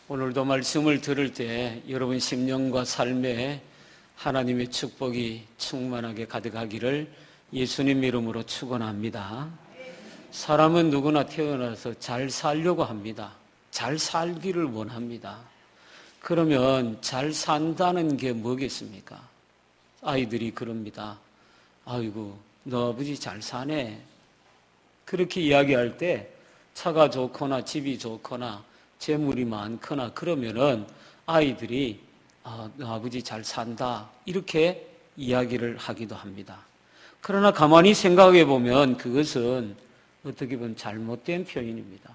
오늘도 말씀을 들을 때 여러분 심령과 삶에 하나님의 축복이 충만하게 가득하기를 예수님 이름으로 축원합니다. 사람은 누구나 태어나서 잘 살려고 합니다. 잘 살기를 원합니다. 그러면 잘 산다는 게 뭐겠습니까? 아이들이 그럽니다. 아이고, 너 아버지 잘 사네. 그렇게 이야기할 때 차가 좋거나 집이 좋거나 재물이 많거나 그러면은 아이들이 너 아버지 잘 산다 이렇게 이야기를 하기도 합니다. 그러나 가만히 생각해 보면 그것은 어떻게 보면 잘못된 표현입니다.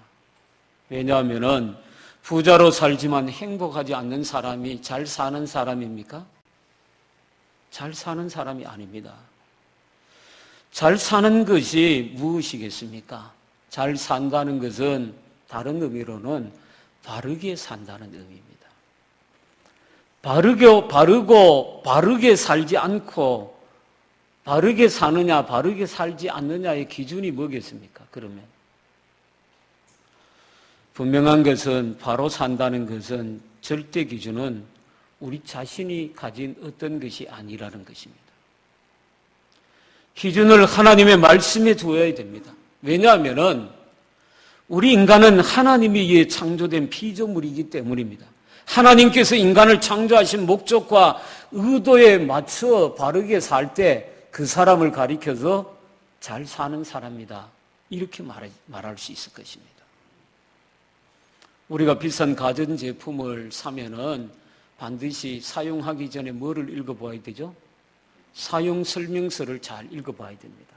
왜냐하면은 부자로 살지만 행복하지 않는 사람이 잘 사는 사람입니까? 잘 사는 사람이 아닙니다. 잘 사는 것이 무엇이겠습니까? 잘 산다는 것은 다른 의미로는 바르게 산다는 의미입니다. 바르게 살지 않고 바르게 사느냐, 바르게 살지 않느냐의 기준이 뭐겠습니까? 그러면 분명한 것은 바로 산다는 것은 절대 기준은 우리 자신이 가진 어떤 것이 아니라는 것입니다. 기준을 하나님의 말씀에 두어야 됩니다. 왜냐하면은 우리 인간은 하나님에 의해 창조된 피조물이기 때문입니다. 하나님께서 인간을 창조하신 목적과 의도에 맞춰 바르게 살 때 그 사람을 가리켜서 잘 사는 사람이다. 이렇게 말할 수 있을 것입니다. 우리가 비싼 가전제품을 사면은 반드시 사용하기 전에 뭐를 읽어봐야 되죠? 사용 설명서를 잘 읽어봐야 됩니다.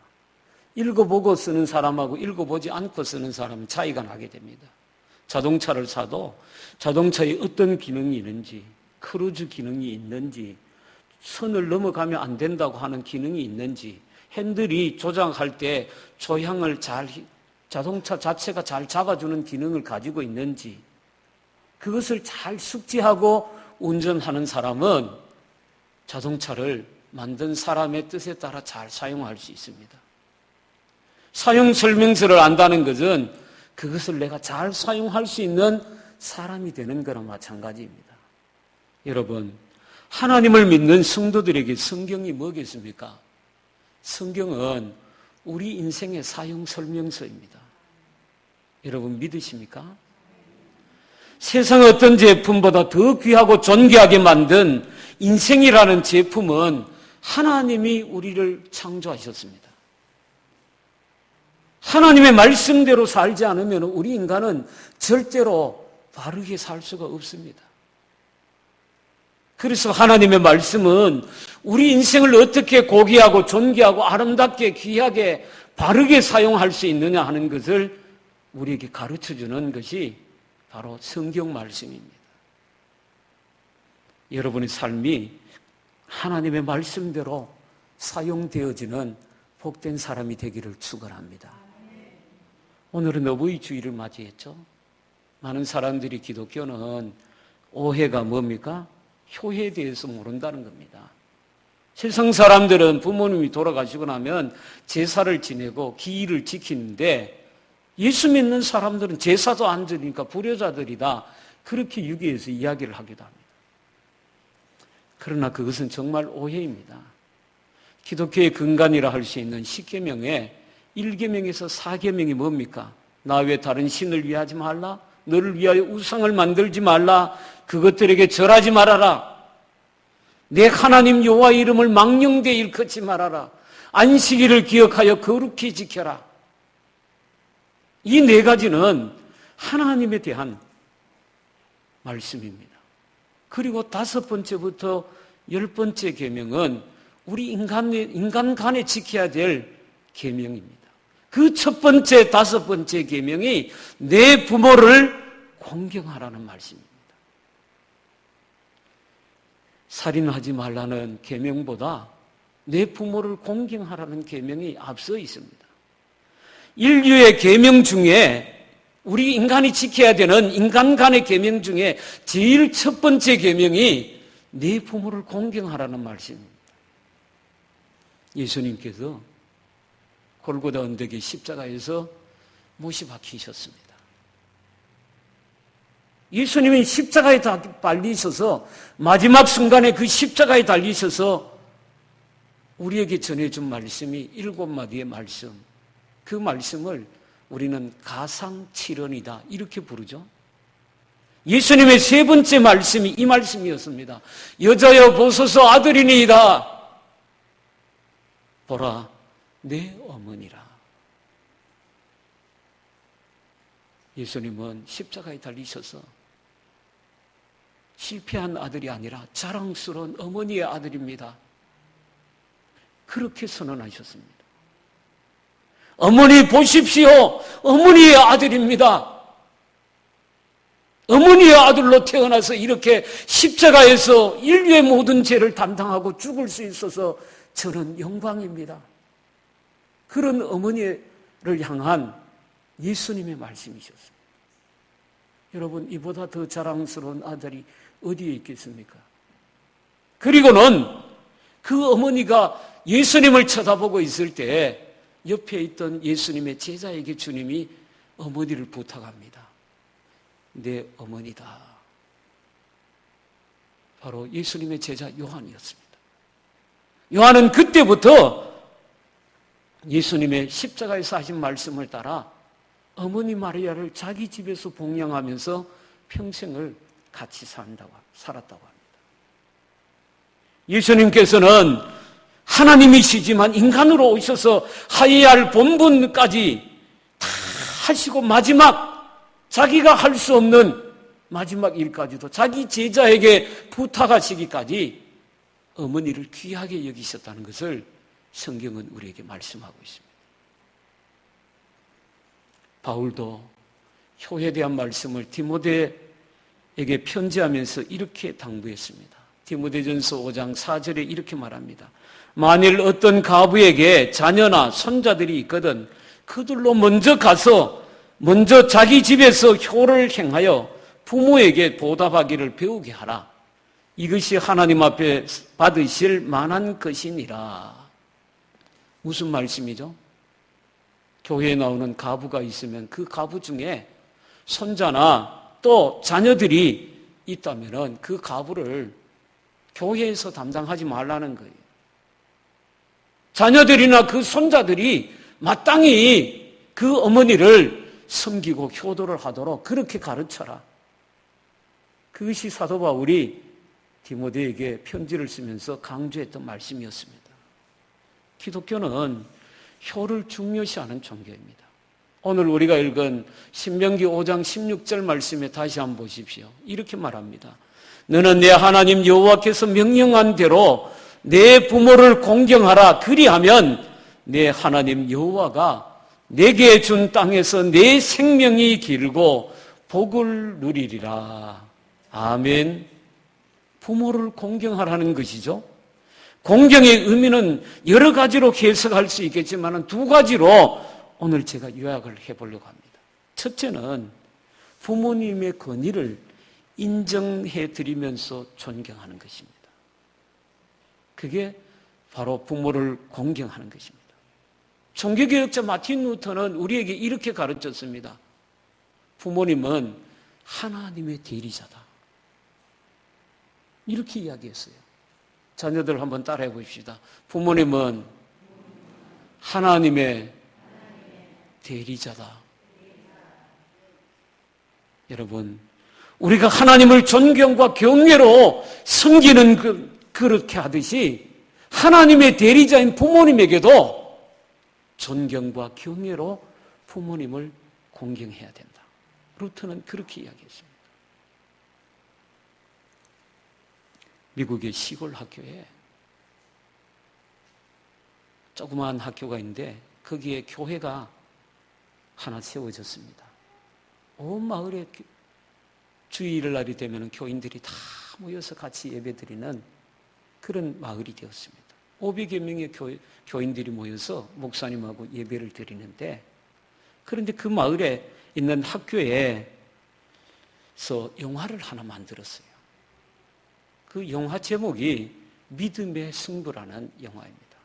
읽어보고 쓰는 사람하고 읽어보지 않고 쓰는 사람은 차이가 나게 됩니다. 자동차를 사도 자동차에 어떤 기능이 있는지, 크루즈 기능이 있는지, 선을 넘어가면 안 된다고 하는 기능이 있는지, 핸들이 조작할 때 조향을 자동차 자체가 잘 잡아주는 기능을 가지고 있는지, 그것을 잘 숙지하고 운전하는 사람은 자동차를 만든 사람의 뜻에 따라 잘 사용할 수 있습니다. 사용 설명서를 안다는 것은 그것을 내가 잘 사용할 수 있는 사람이 되는 거랑 마찬가지입니다. 여러분, 하나님을 믿는 성도들에게 성경이 뭐겠습니까? 성경은 우리 인생의 사용 설명서입니다. 여러분 믿으십니까? 세상 어떤 제품보다 더 귀하고 존귀하게 만든 인생이라는 제품은 하나님이 우리를 창조하셨습니다. 하나님의 말씀대로 살지 않으면 우리 인간은 절대로 바르게 살 수가 없습니다. 그래서 하나님의 말씀은 우리 인생을 어떻게 고귀하고 존귀하고 아름답게 귀하게 바르게 사용할 수 있느냐 하는 것을 우리에게 가르쳐주는 것이 바로 성경 말씀입니다. 여러분의 삶이 하나님의 말씀대로 사용되어지는 복된 사람이 되기를 축원합니다. 오늘은 어버이 주일을 맞이했죠. 많은 사람들이 기독교는 오해가 뭡니까? 효에 대해서 모른다는 겁니다. 세상 사람들은 부모님이 돌아가시고 나면 제사를 지내고 기일을 지키는데 예수 믿는 사람들은 제사도 안 지니까 불효자들이다. 그렇게 유기해서 이야기를 하기도 합니다. 그러나 그것은 정말 오해입니다. 기독교의 근간이라 할 수 있는 10계명에 1계명에서 4계명이 뭡니까? 나 외 다른 신을 위하지 말라. 너를 위하여 우상을 만들지 말라. 그것들에게 절하지 말아라. 내 하나님 여호와의 이름을 망령되이 일컫지 말아라. 안식일을 기억하여 거룩히 지켜라. 이 네 가지는 하나님에 대한 말씀입니다. 그리고 5번째부터 10번째 계명은 우리 인간 간에 지켜야 될 계명입니다. 그 첫 번째, 5번째 계명이 내 부모를 공경하라는 말씀입니다. 살인하지 말라는 계명보다 내 부모를 공경하라는 계명이 앞서 있습니다. 인류의 계명 중에 우리 인간이 지켜야 되는 인간 간의 계명 중에 제일 첫 번째 계명이 내 부모를 공경하라는 말씀입니다. 예수님께서 골고다 언덕의 십자가에서 못이 박히셨습니다. 예수님이 십자가에 달리셔서 마지막 순간에 그 십자가에 달리셔서 우리에게 전해준 말씀이 7마디의 말씀. 그 말씀을 우리는 가상칠언이다 이렇게 부르죠. 예수님의 세 번째 말씀이 이 말씀이었습니다. 여자여 보소서 아들이니이다. 보라 내 어머니라. 예수님은 십자가에 달리셔서 실패한 아들이 아니라 자랑스러운 어머니의 아들입니다. 그렇게 선언하셨습니다. 어머니 보십시오. 어머니의 아들입니다. 어머니의 아들로 태어나서 이렇게 십자가에서 인류의 모든 죄를 담당하고 죽을 수 있어서 저는 영광입니다. 그런 어머니를 향한 예수님의 말씀이셨습니다. 여러분, 이보다 더 자랑스러운 아들이 어디에 있겠습니까? 그리고는 그 어머니가 예수님을 쳐다보고 있을 때 옆에 있던 예수님의 제자에게 주님이 어머니를 부탁합니다. 내 어머니다. 바로 예수님의 제자 요한이었습니다. 요한은 그때부터 예수님의 십자가에서 하신 말씀을 따라 어머니 마리아를 자기 집에서 봉양하면서 평생을 같이 살았다고 합니다. 예수님께서는 하나님이시지만 인간으로 오셔서 하여야 할 본분까지 다 하시고 마지막 자기가 할 수 없는 마지막 일까지도 자기 제자에게 부탁하시기까지 어머니를 귀하게 여기셨다는 것을 성경은 우리에게 말씀하고 있습니다. 바울도 효에 대한 말씀을 디모데에게 편지하면서 이렇게 당부했습니다. 디모데전서 5장 4절에 이렇게 말합니다. 만일 어떤 가부에게 자녀나 손자들이 있거든 그들로 먼저 가서 먼저 자기 집에서 효를 행하여 부모에게 보답하기를 배우게 하라. 이것이 하나님 앞에 받으실 만한 것이니라. 무슨 말씀이죠? 교회에 나오는 가부가 있으면 그 가부 중에 손자나 또 자녀들이 있다면 그 가부를 교회에서 담당하지 말라는 거예요. 자녀들이나 그 손자들이 마땅히 그 어머니를 섬기고 효도를 하도록 그렇게 가르쳐라. 그것이 사도 바울이 디모데에게 편지를 쓰면서 강조했던 말씀이었습니다. 기독교는 효를 중요시하는 종교입니다. 오늘 우리가 읽은 신명기 5장 16절 말씀에 다시 한번 보십시오. 이렇게 말합니다. 너는 내 하나님 여호와께서 명령한 대로 내 부모를 공경하라. 그리하면 내 하나님 여호와가 내게 준 땅에서 내 생명이 길고 복을 누리리라. 아멘. 부모를 공경하라는 것이죠. 공경의 의미는 여러 가지로 해석할 수 있겠지만 두 가지로 오늘 제가 요약을 해보려고 합니다. 첫째는 부모님의 권위를 인정해 드리면서 존경하는 것입니다. 그게 바로 부모를 공경하는 것입니다. 종교개혁자 마틴 루터는 우리에게 이렇게 가르쳤습니다. 부모님은 하나님의 대리자다. 이렇게 이야기했어요. 자녀들 한번 따라해 보십시다. 부모님은 하나님의 대리자다. 여러분, 우리가 하나님을 존경과 경외로 섬기는 그렇게 하듯이 하나님의 대리자인 부모님에게도 존경과 경외로 부모님을 공경해야 된다. 루터는 그렇게 이야기했습니다. 미국의 시골 학교에 조그마한 학교가 있는데 거기에 교회가 하나 세워졌습니다. 온 마을에 주일날이 되면 교인들이 다 모여서 같이 예배드리는 그런 마을이 되었습니다. 500여 명의 교인들이 모여서 목사님하고 예배를 드리는데, 그런데 그 마을에 있는 학교에서 영화를 하나 만들었어요. 그 영화 제목이 믿음의 승부라는 영화입니다.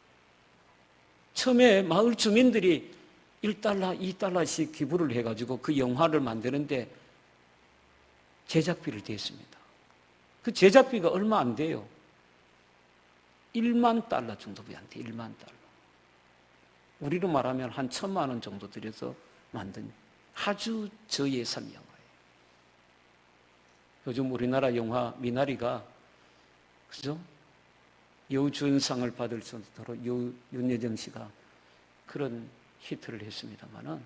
처음에 마을 주민들이 1달러, 2달러씩 기부를 해가지고 그 영화를 만드는데 제작비를 댔습니다. 그 제작비가 얼마 안 돼요. 1만 달러 정도밖에 안 돼. 1만 달러. 우리로 말하면 한 1,000만 원 정도 들여서 만든 아주 저예산 영화예요. 요즘 우리나라 영화 미나리가 그죠? 여우주연상을 받을 정도로 윤여정 씨가 그런 히트를 했습니다만은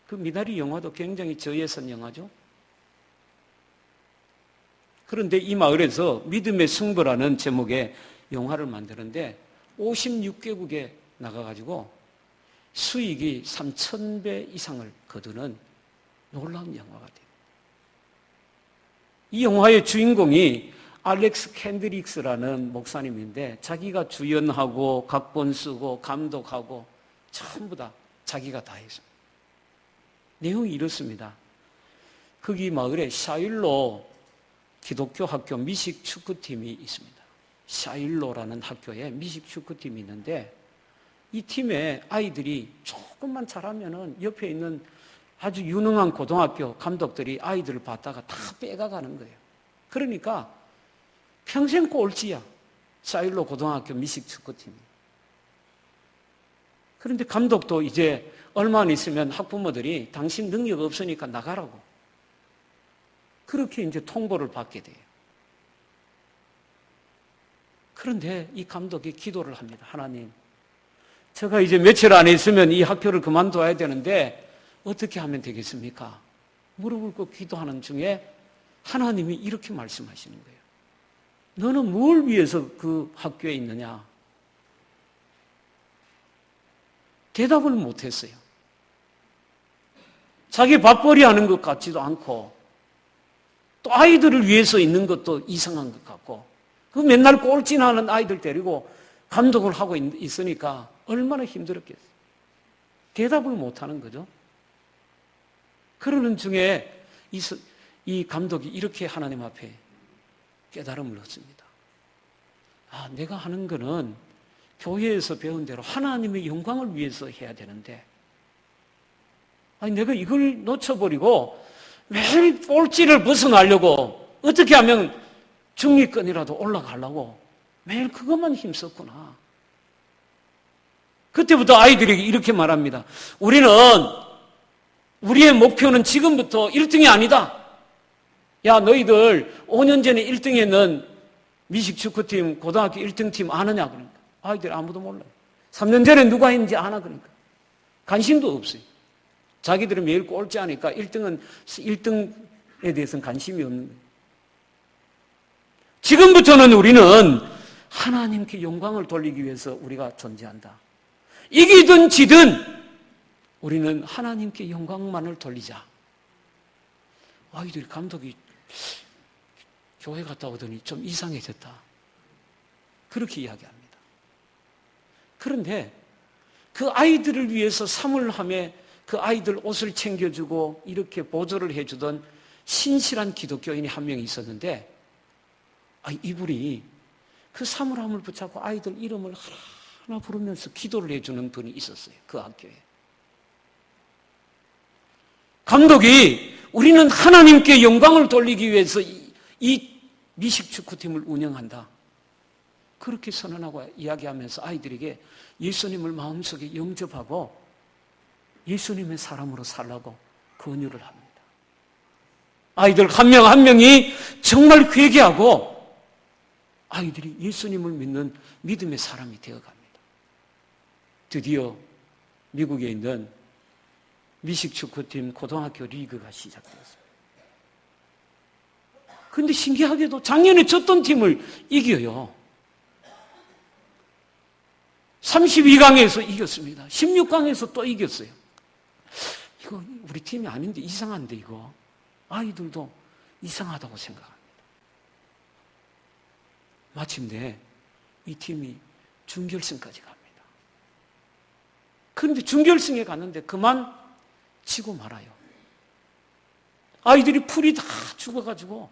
그 미나리 영화도 굉장히 저예산 영화죠. 그런데 이 마을에서 믿음의 승부라는 제목의 영화를 만드는데 56개국에 나가가지고 수익이 3,000배 이상을 거두는 놀라운 영화가 됩니다. 이 영화의 주인공이 알렉스 캔드릭스라는 목사님인데 자기가 주연하고 각본 쓰고 감독하고 전부 다 자기가 다 했습니다. 내용이 이렇습니다. 거기 마을에 샤일로 기독교 학교 미식 축구팀이 있습니다. 샤일로라는 학교에 미식 축구팀이 있는데 이 팀에 아이들이 조금만 잘하면은 옆에 있는 아주 유능한 고등학교 감독들이 아이들을 봤다가 다 빼가가는 거예요. 그러니까 평생 꼴찌야. 샤일로 고등학교 미식 축구팀이. 그런데 감독도 이제 얼마 안 있으면 학부모들이 당신 능력 없으니까 나가라고. 그렇게 이제 통보를 받게 돼요. 그런데 이 감독이 기도를 합니다. 하나님, 제가 이제 며칠 안에 있으면 이 학교를 그만둬야 되는데 어떻게 하면 되겠습니까? 무릎을 꿇고 기도하는 중에 하나님이 이렇게 말씀하시는 거예요. 너는 뭘 위해서 그 학교에 있느냐? 대답을 못했어요. 자기 밥벌이 하는 것 같지도 않고 또 아이들을 위해서 있는 것도 이상한 것 같고 그 맨날 꼴찌나는 아이들 데리고 감독을 하고 있으니까 얼마나 힘들었겠어요. 대답을 못하는 거죠. 그러는 중에 이 감독이 이렇게 하나님 앞에 깨달음을 얻습니다. 아, 내가 하는 거는 교회에서 배운 대로 하나님의 영광을 위해서 해야 되는데 아니 내가 이걸 놓쳐버리고 매일 꼴찌를 벗어나려고 어떻게 하면 중위권이라도 올라가려고 매일 그것만 힘썼구나. 그때부터 아이들에게 이렇게 말합니다. 우리의 목표는 지금부터 1등이 아니다. 야, 너희들 5년 전에 1등했는 미식축구팀, 고등학교 1등팀 아느냐? 그러니까. 아이들이 아무도 몰라요. 3년 전에 누가 했는지 아나? 그러니까. 관심도 없어요. 자기들은 매일 꼴찌 하니까 1등에 대해서는 관심이 없는 거예요. 지금부터는 우리는 하나님께 영광을 돌리기 위해서 우리가 존재한다. 이기든 지든 우리는 하나님께 영광만을 돌리자. 아이들이 감독이 교회 갔다 오더니 좀 이상해졌다. 그렇게 이야기합니다. 그런데 그 아이들을 위해서 사물함에 그 아이들 옷을 챙겨주고 이렇게 보조를 해주던 신실한 기독교인이 한 명이 있었는데 이분이 그 사물함을 붙잡고 아이들 이름을 하나 부르면서 기도를 해주는 분이 있었어요. 그 학교에. 감독이 우리는 하나님께 영광을 돌리기 위해서 이 미식축구팀을 운영한다. 그렇게 선언하고 이야기하면서 아이들에게 예수님을 마음속에 영접하고 예수님의 사람으로 살라고 권유를 합니다. 아이들 한 명 한 명이 정말 회개하고 아이들이 예수님을 믿는 믿음의 사람이 되어갑니다. 드디어 미국에 있는 미식축구팀 고등학교 리그가 시작되었습니다. 그런데 신기하게도 작년에 졌던 팀을 이겨요. 32강에서 이겼습니다. 16강에서 또 이겼어요. 이거 우리 팀이 아닌데 이상한데 이거. 아이들도 이상하다고 생각합니다. 마침내 이 팀이 준결승까지 갑니다. 그런데 준결승에 갔는데 그만 치고 말아요. 아이들이 풀이 다 죽어가지고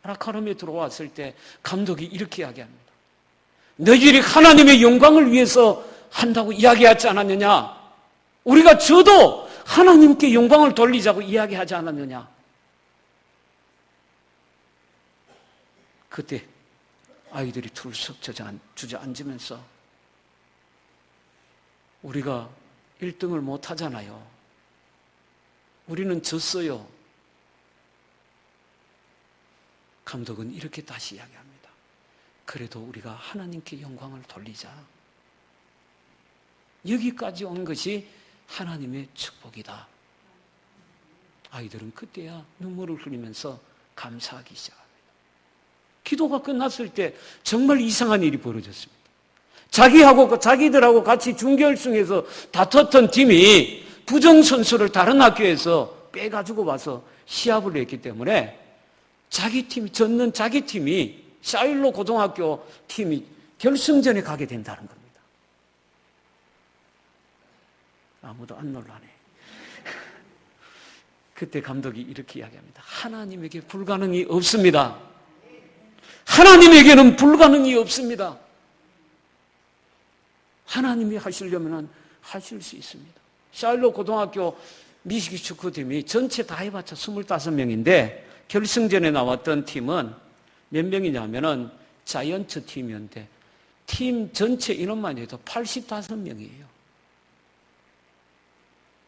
라카롬에 들어왔을 때 감독이 이렇게 이야기합니다. 너희들이 하나님의 영광을 위해서 한다고 이야기하지 않았느냐? 우리가 져도 하나님께 영광을 돌리자고 이야기하지 않았느냐? 그때 아이들이 툴썩 주저앉으면서 우리가 1등을 못 하잖아요. 우리는 졌어요. 감독은 이렇게 다시 이야기합니다. 그래도 우리가 하나님께 영광을 돌리자. 여기까지 온 것이 하나님의 축복이다. 아이들은 그때야 눈물을 흘리면서 감사하기 시작합니다. 기도가 끝났을 때 정말 이상한 일이 벌어졌습니다. 자기들하고 같이 준결승에서 다퉜던 팀이 부정선수를 다른 학교에서 빼가지고 와서 시합을 했기 때문에 졌는 자기 팀이 샤일로 고등학교 팀이 결승전에 가게 된다는 겁니다. 아무도 안 놀라네. 그때 감독이 이렇게 이야기합니다. 하나님에게 불가능이 없습니다. 하나님에게는 불가능이 없습니다. 하나님이 하시려면 하실 수 있습니다. 샤일로 고등학교 미식이 축구팀이 전체 다 해봤자 25명인데 결승전에 나왔던 팀은 몇 명이냐면은 자이언츠 팀이었는데 팀 전체 인원만 해도 85명이에요.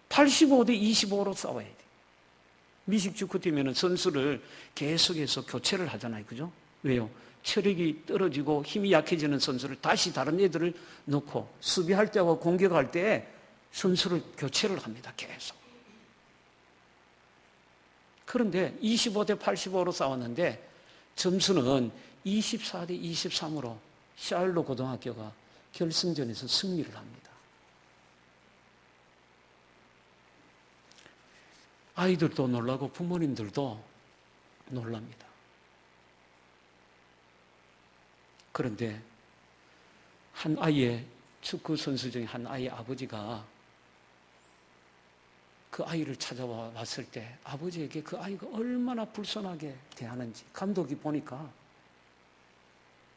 85대 25로 싸워야 돼요. 미식 축구팀에는 선수를 계속해서 교체를 하잖아요. 그죠? 왜요? 체력이 떨어지고 힘이 약해지는 선수를 다시 다른 애들을 넣고 수비할 때와 공격할 때 선수를 교체를 합니다. 계속. 그런데 25대 85로 싸웠는데 점수는 24대 23으로 샤일로 고등학교가 결승전에서 승리를 합니다. 아이들도 놀라고 부모님들도 놀랍니다. 그런데 한 아이의 축구 선수 중에 한 아이의 아버지가 그 아이를 찾아왔을 때 아버지에게 그 아이가 얼마나 불손하게 대하는지 감독이 보니까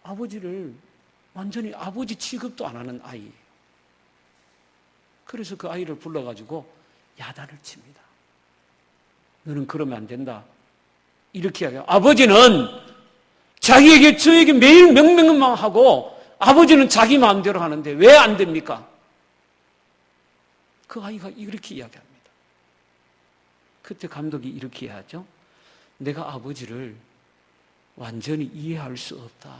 아버지를 완전히 아버지 취급도 안 하는 아이예요. 그래서 그 아이를 불러가지고 야단을 칩니다. 너는 그러면 안 된다. 이렇게 이야기해요. 아버지는 저에게 매일 명령만 하고 아버지는 자기 마음대로 하는데 왜 안 됩니까? 그 아이가 이렇게 이야기합니다. 그때 감독이 이렇게 하죠. 내가 아버지를 완전히 이해할 수 없다.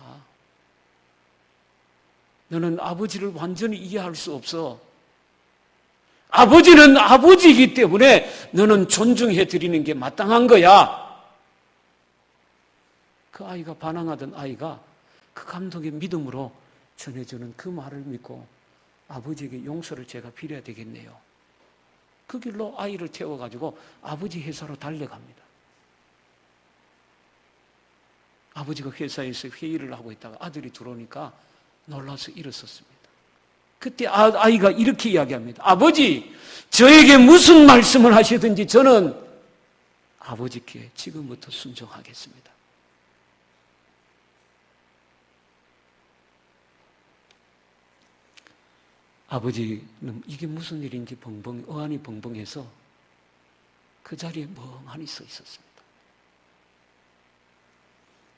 너는 아버지를 완전히 이해할 수 없어. 아버지는 아버지이기 때문에 너는 존중해 드리는 게 마땅한 거야. 그 아이가 반항하던 아이가 그 감독의 믿음으로 전해주는 그 말을 믿고 아버지에게 용서를 제가 빌어야 되겠네요. 그 길로 아이를 태워가지고 아버지 회사로 달려갑니다. 아버지가 회사에서 회의를 하고 있다가 아들이 들어오니까 놀라서 일어섰습니다. 그때 아이가 이렇게 이야기합니다. 아버지, 저에게 무슨 말씀을 하시든지 저는 아버지께 지금부터 순종하겠습니다. 아버지는 이게 무슨 일인지 어안이 벙벙해서 그 자리에 멍하니 서 있었습니다.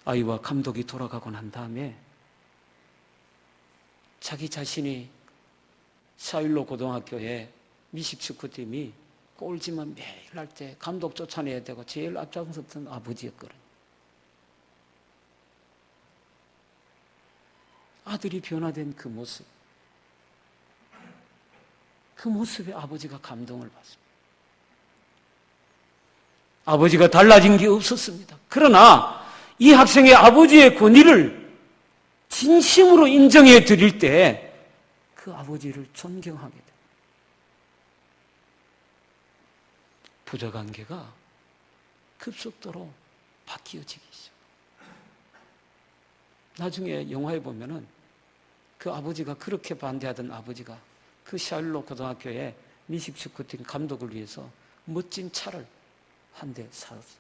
아이와 감독이 돌아가고 난 다음에 자기 자신이 샤일로 고등학교의 미식축구팀이 꼴찌만 매일 할 때 감독 쫓아내야 되고 제일 앞장섰던 아버지였거든요. 아들이 변화된 그 모습, 그 모습에 아버지가 감동을 받습니다. 아버지가 달라진 게 없었습니다. 그러나 이 학생의 아버지의 권위를 진심으로 인정해 드릴 때 그 아버지를 존경하게 됩니다. 부자관계가 급속도로 바뀌어지기 시작. 나중에 영화에 보면은 그 아버지가 그렇게 반대하던 아버지가 그 샤일로 고등학교의 미식축구팀 감독을 위해서 멋진 차를 한 대 사서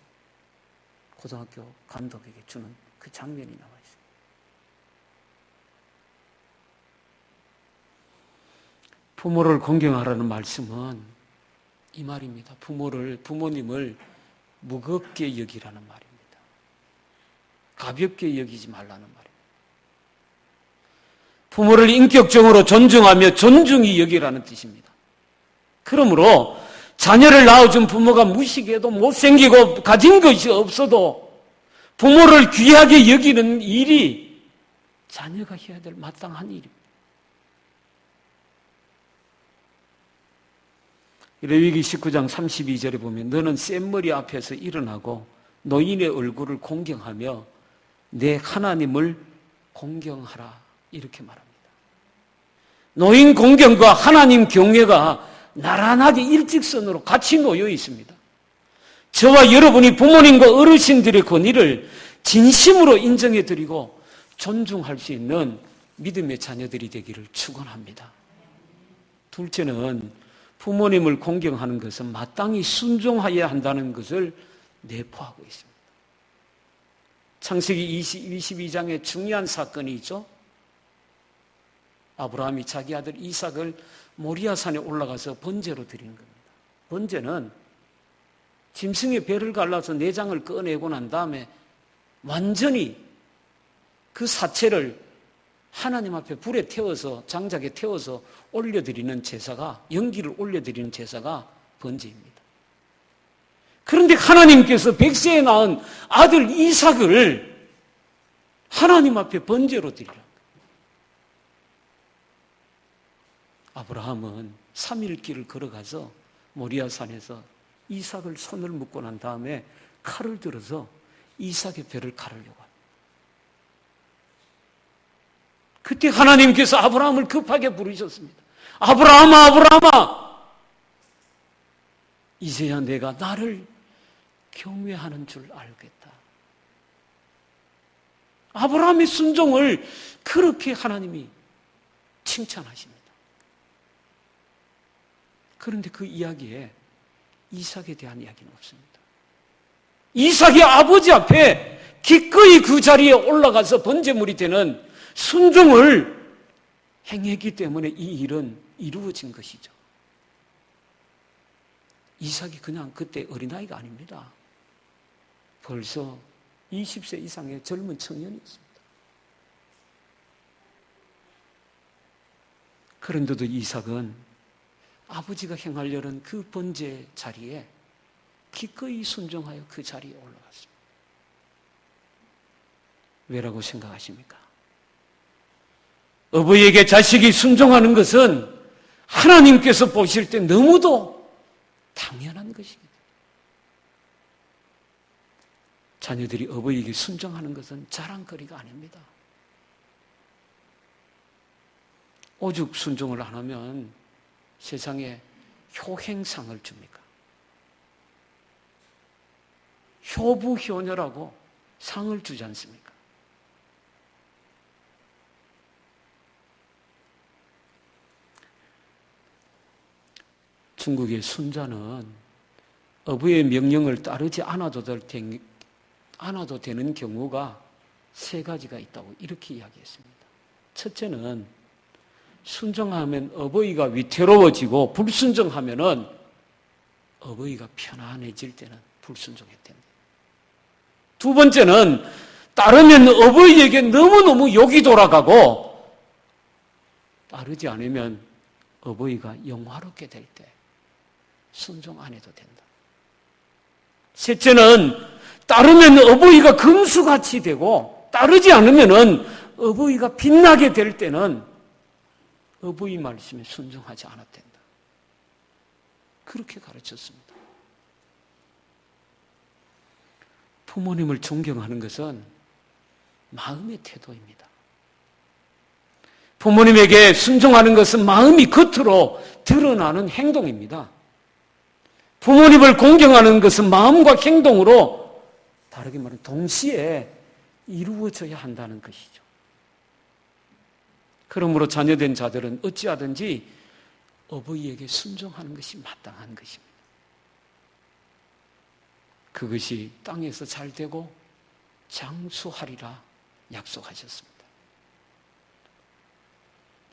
고등학교 감독에게 주는 그 장면이 나와 있습니다. 부모를 공경하라는 말씀은 이 말입니다. 부모님을 무겁게 여기라는 말입니다. 가볍게 여기지 말라는 말이에요. 부모를 인격적으로 존중하며 존중히 여기라는 뜻입니다. 그러므로 자녀를 낳아준 부모가 무식해도 못생기고 가진 것이 없어도 부모를 귀하게 여기는 일이 자녀가 해야 될 마땅한 일입니다. 레위기 19장 32절에 보면 너는 센 머리 앞에서 일어나고 노인의 얼굴을 공경하며 내 하나님을 공경하라 이렇게 말합니다. 노인 공경과 하나님 경외가 나란하게 일직선으로 같이 놓여 있습니다. 저와 여러분이 부모님과 어르신들의 권위를 진심으로 인정해드리고 존중할 수 있는 믿음의 자녀들이 되기를 축원합니다. 둘째는 부모님을 공경하는 것은 마땅히 순종하여야 한다는 것을 내포하고 있습니다. 창세기 22장에 중요한 사건이 있죠. 아브라함이 자기 아들 이삭을 모리아산에 올라가서 번제로 드리는 겁니다. 번제는 짐승의 배를 갈라서 내장을 꺼내고 난 다음에 완전히 그 사체를 하나님 앞에 불에 태워서 장작에 태워서 올려드리는 제사가 연기를 올려드리는 제사가 번제입니다. 그런데 하나님께서 백세에 낳은 아들 이삭을 하나님 앞에 번제로 드리라. 아브라함은 3일 길을 걸어가서 모리아산에서 이삭을 손을 묶고 난 다음에 칼을 들어서 이삭의 배를 가르려고 합니다. 그때 하나님께서 아브라함을 급하게 부르셨습니다. 아브라함아, 아브라함아! 이제야 내가 나를 경외하는 줄 알겠다. 아브라함의 순종을 그렇게 하나님이 칭찬하십니다. 그런데 그 이야기에 이삭에 대한 이야기는 없습니다. 이삭의 아버지 앞에 기꺼이 그 자리에 올라가서 번제물이 되는 순종을 행했기 때문에 이 일은 이루어진 것이죠. 이삭이 그냥 그때 어린아이가 아닙니다. 벌써 20세 이상의 젊은 청년이었습니다. 그런데도 이삭은 아버지가 행하려는 그 번제 자리에 기꺼이 순종하여 그 자리에 올라갔습니다. 왜라고 생각하십니까? 어버이에게 자식이 순종하는 것은 하나님께서 보실 때 너무도 당연한 것입니다. 자녀들이 어버이에게 순종하는 것은 자랑거리가 아닙니다. 오죽 순종을 안 하면 세상에 효행상을 줍니까? 효부효녀라고 상을 주지 않습니까? 중국의 순자는 어부의 명령을 따르지 않아도 되는 경우가 세 가지가 있다고 이렇게 이야기했습니다. 첫째는 순종하면 어버이가 위태로워지고 불순종하면은 어버이가 편안해질 때는 불순종했답니다. 두 번째는 따르면 어버이에게 너무너무 욕이 돌아가고 따르지 않으면 어버이가 영화롭게 될 때 순종 안 해도 된다. 셋째는 따르면 어버이가 금수같이 되고 따르지 않으면 어버이가 빛나게 될 때는 어버이 말씀에 순종하지 않아도 된다. 그렇게 가르쳤습니다. 부모님을 존경하는 것은 마음의 태도입니다. 부모님에게 순종하는 것은 마음이 겉으로 드러나는 행동입니다. 부모님을 공경하는 것은 마음과 행동으로 다르게 말하면 동시에 이루어져야 한다는 것이죠. 그러므로 자녀된 자들은 어찌하든지 어버이에게 순종하는 것이 마땅한 것입니다. 그것이 땅에서 잘 되고 장수하리라 약속하셨습니다.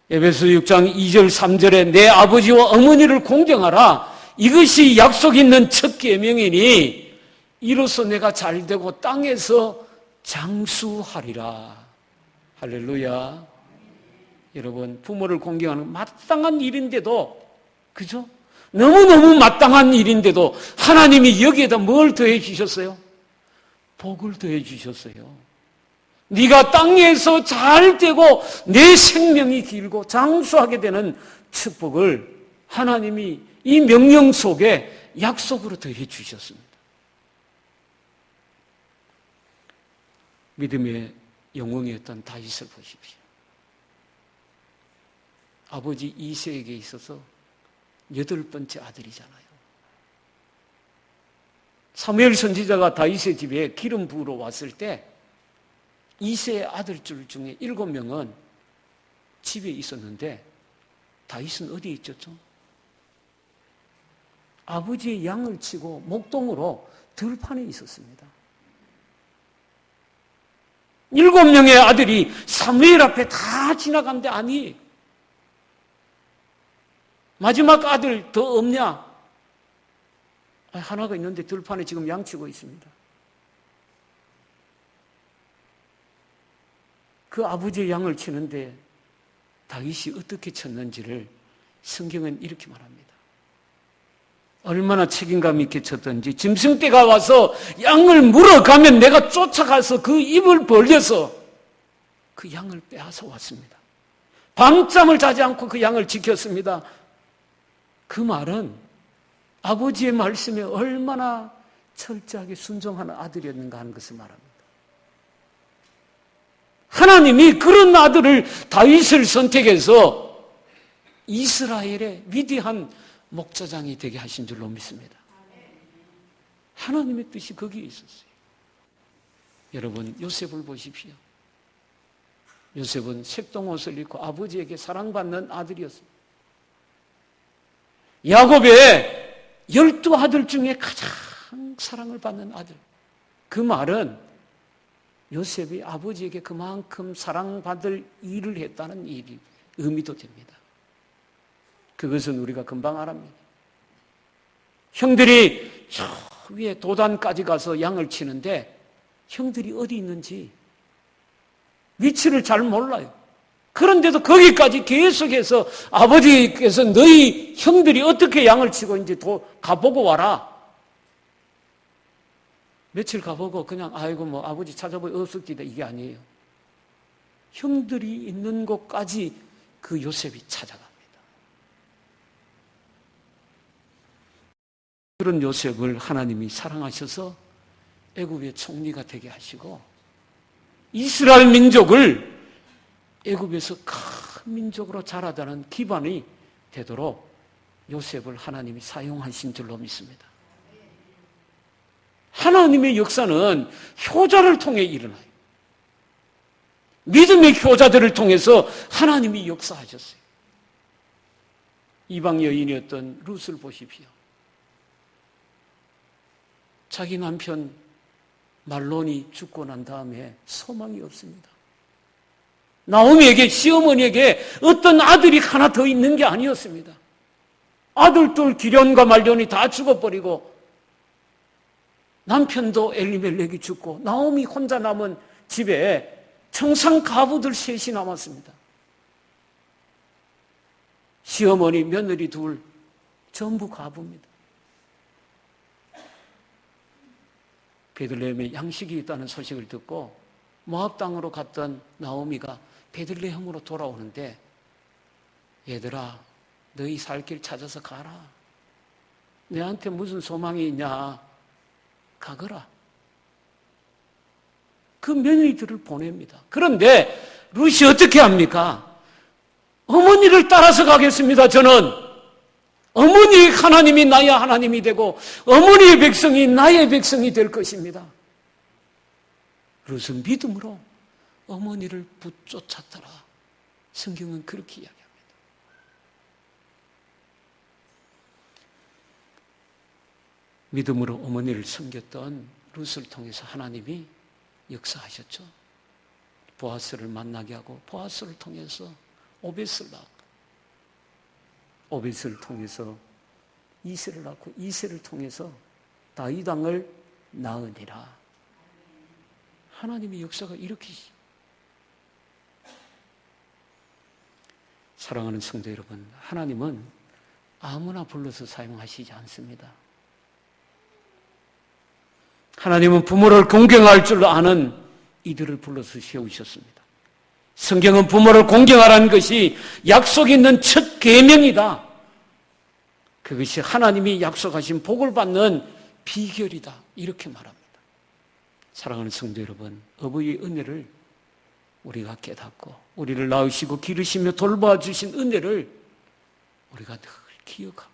에베소 6장 2절 3절에 내 아버지와 어머니를 공경하라. 이것이 약속 있는 첫 계명이니 이로써 내가 잘 되고 땅에서 장수하리라. 할렐루야. 여러분, 부모를 공경하는 마땅한 일인데도, 그죠? 너무너무 마땅한 일인데도 하나님이 여기에다 뭘 더해 주셨어요? 복을 더해 주셨어요. 네가 땅에서 잘 되고 내 생명이 길고 장수하게 되는 축복을 하나님이 이 명령 속에 약속으로 더해 주셨습니다. 믿음의 영웅이었던 다윗을 보십시오. 아버지 이새에게 있어서 8번째 아들이잖아요. 사무엘 선지자가 다윗의 집에 기름 부으러 왔을 때 이새의 아들들 중에 7명은 집에 있었는데 다윗은 어디에 있었죠? 아버지의 양을 치고 목동으로 들판에 있었습니다. 7명의 아들이 사무엘 앞에 다 지나간데 아니, 마지막 아들 더 없냐? 하나가 있는데 들판에 지금 양치고 있습니다. 그 아버지의 양을 치는데 다윗이 어떻게 쳤는지를 성경은 이렇게 말합니다. 얼마나 책임감 있게 쳤던지, 짐승떼가 와서 양을 물어가면 내가 쫓아가서 그 입을 벌려서 그 양을 빼앗아 왔습니다. 밤잠을 자지 않고 그 양을 지켰습니다. 그 말은 아버지의 말씀에 얼마나 철저하게 순종하는 아들이었는가 하는 것을 말합니다. 하나님이 그런 아들을 다윗을 선택해서 이스라엘의 위대한 목자장이 되게 하신 줄로 믿습니다. 하나님의 뜻이 거기에 있었어요. 여러분, 요셉을 보십시오. 요셉은 색동옷을 입고 아버지에게 사랑받는 아들이었습니다. 야곱의 12아들 중에 가장 사랑을 받는 아들. 그 말은 요셉이 아버지에게 그만큼 사랑받을 일을 했다는 일이 의미도 됩니다. 그것은 우리가 금방 알아합니다. 형들이 저 위에 도단까지 가서 양을 치는데 형들이 어디 있는지 위치를 잘 몰라요. 그런데도 거기까지 계속해서 아버지께서 너희 형들이 어떻게 양을 치고 이제 가보고 와라. 며칠 가보고 그냥 아이고 뭐 아버지 찾아보기 없었기다 이게 아니에요. 형들이 있는 곳까지 그 요셉이 찾아갑니다. 그런 요셉을 하나님이 사랑하셔서 애굽의 총리가 되게 하시고 이스라엘 민족을 애굽에서 큰 민족으로 자라다는 기반이 되도록 요셉을 하나님이 사용하신 줄로 믿습니다. 하나님의 역사는 효자를 통해 일어나요. 믿음의 효자들을 통해서 하나님이 역사하셨어요. 이방 여인이었던 룻을 보십시오. 자기 남편 말론이 죽고 난 다음에 소망이 없습니다. 나오미에게, 시어머니에게 어떤 아들이 하나 더 있는 게 아니었습니다. 아들들 기련과 말론이 다 죽어버리고 남편도 엘리멜렉이 죽고 나오미 혼자 남은 집에 청상 가부들 셋이 남았습니다. 시어머니, 며느리 둘 전부 가부입니다. 베들레헴에 양식이 있다는 소식을 듣고 모압 땅으로 갔던 나오미가 베들레헴으로 돌아오는데 얘들아 너희 살 길 찾아서 가라. 너한테 무슨 소망이 있냐? 가거라. 그 며느리들을 보냅니다. 그런데 룻이 어떻게 합니까? 어머니를 따라서 가겠습니다. 저는 어머니의 하나님이 나의 하나님이 되고 어머니의 백성이 나의 백성이 될 것입니다. 룻은 믿음으로 어머니를 붙쫓았더라. 성경은 그렇게 이야기합니다. 믿음으로 어머니를 섬겼던 룻을 통해서 하나님이 역사하셨죠. 보아스를 만나게 하고 보아스를 통해서 오벳을 낳고 오벳을 통해서 이새를 낳고 이새를 통해서 다윗 왕을 낳으니라. 하나님의 역사가 일으키시. 사랑하는 성도 여러분, 하나님은 아무나 불러서 사용하시지 않습니다. 하나님은 부모를 공경할 줄 아는 이들을 불러서 세우셨습니다. 성경은 부모를 공경하라는 것이 약속 있는 첫 계명이다. 그것이 하나님이 약속하신 복을 받는 비결이다. 이렇게 말합니다. 사랑하는 성도 여러분, 어버이의 은혜를 우리가 깨닫고 우리를 낳으시고 기르시며 돌봐주신 은혜를 우리가 늘 기억하고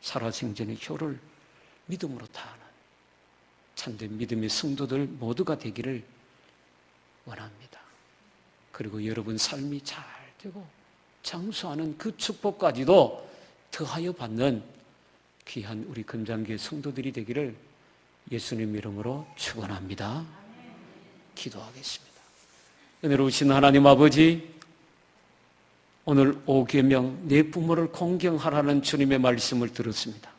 살아생전의 효를 믿음으로 다하는 참된 믿음의 성도들 모두가 되기를 원합니다. 그리고 여러분 삶이 잘 되고 장수하는 그 축복까지도 더하여 받는 귀한 우리 금장교회 성도들이 되기를 예수님 이름으로 축원합니다. 기도하겠습니다. 은혜로우신 하나님 아버지, 오늘 5계명 내 부모를 공경하라는 주님의 말씀을 들었습니다.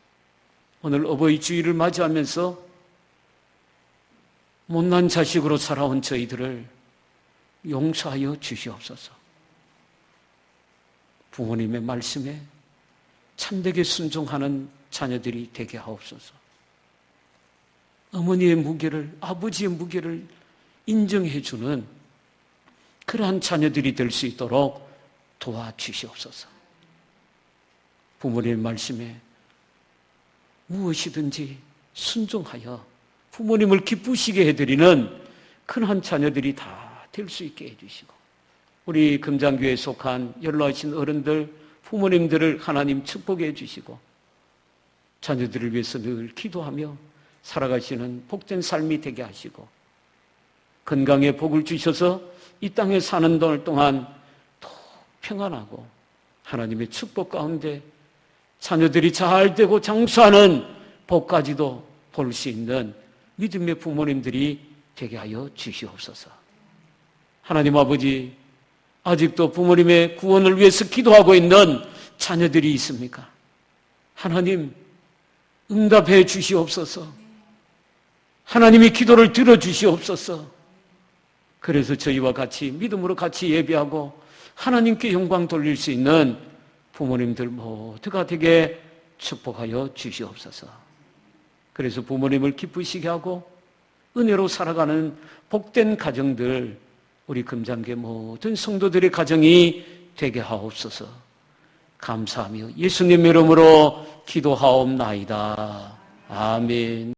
오늘 어버이 주일을 맞이하면서 못난 자식으로 살아온 저희들을 용서하여 주시옵소서. 부모님의 말씀에 참되게 순종하는 자녀들이 되게 하옵소서. 어머니의 무게를, 아버지의 무게를 인정해 주는 그러한 자녀들이 될 수 있도록 도와주시옵소서. 부모님의 말씀에 무엇이든지 순종하여 부모님을 기쁘시게 해드리는 그러한 자녀들이 다 될 수 있게 해주시고, 우리 금장교회에 속한 연로하신 어른들, 부모님들을 하나님 축복해 주시고, 자녀들을 위해서 늘 기도하며 살아가시는 복된 삶이 되게 하시고, 건강에 복을 주셔서 이 땅에 사는 동안 더 평안하고 하나님의 축복 가운데 자녀들이 잘 되고 장수하는 복까지도 볼 수 있는 믿음의 부모님들이 되게 하여 주시옵소서. 하나님 아버지, 아직도 부모님의 구원을 위해서 기도하고 있는 자녀들이 있습니까? 하나님, 응답해 주시옵소서. 하나님이 기도를 들어주시옵소서. 그래서 저희와 같이 믿음으로 같이 예배하고 하나님께 영광 돌릴 수 있는 부모님들 모두가 되게 축복하여 주시옵소서. 그래서 부모님을 기쁘시게 하고 은혜로 살아가는 복된 가정들, 우리 금장교회 모든 성도들의 가정이 되게 하옵소서. 감사하며 예수님 이름으로 기도하옵나이다. 아멘.